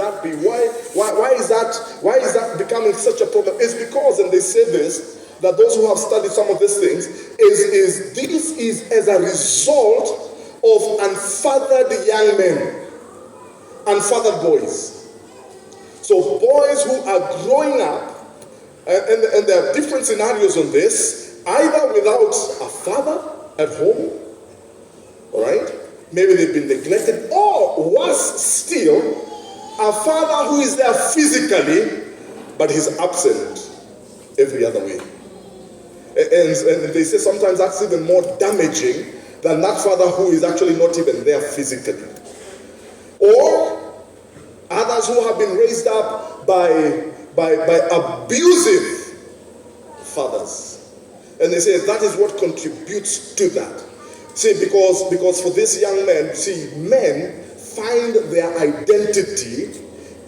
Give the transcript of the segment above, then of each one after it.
that be? Why is that becoming such a problem? It's because, and they say this, that those who have studied some of these things, this is as a result of unfathered young men, unfathered boys. So boys who are growing up, and there are different scenarios on this, either without a father at home, all right? Maybe they've been neglected, or worse still, a father who is there physically, but he's absent every other way. And they say sometimes that's even more damaging than that father who is actually not even there physically. Or others who have been raised up by abusive fathers. And they say that is what contributes to that. See, because for these young men, men find their identity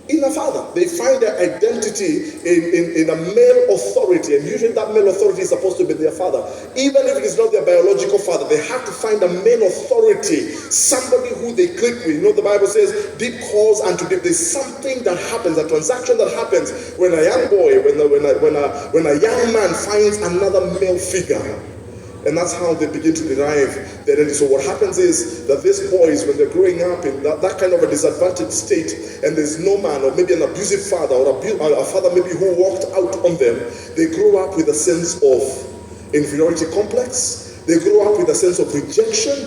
in a father. They find their identity in a male authority, and usually that male authority is supposed to be their father. Even if it is not their biological father, they have to find a male authority, somebody who they click with. You know, the Bible says, deep calls unto deep. There's something that happens, a transaction that happens when a young boy, when a young man finds another male figure. And that's how they begin to derive their identity. So what happens is that these boys, when they're growing up in that kind of a disadvantaged state, and there's no man, or maybe an abusive father, or a father maybe who walked out on them, they grow up with a sense of inferiority complex. They grow up with a sense of rejection.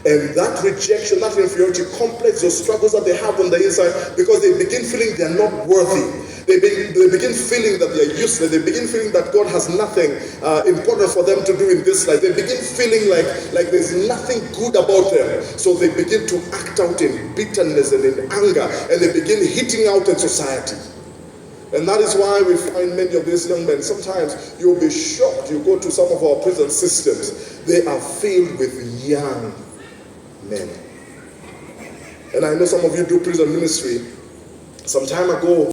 And that rejection, that inferiority complex, those struggles that they have on the inside, because they begin feeling they're not worthy. They begin feeling that they're useless. They begin feeling that God has nothing important for them to do in this life. They begin feeling like there's nothing good about them. So they begin to act out in bitterness and in anger, and they begin hitting out in society. And that is why we find many of these young men, sometimes you'll be shocked. You go to some of our prison systems, they are filled with young men. And I know some of you do prison ministry. Some time ago,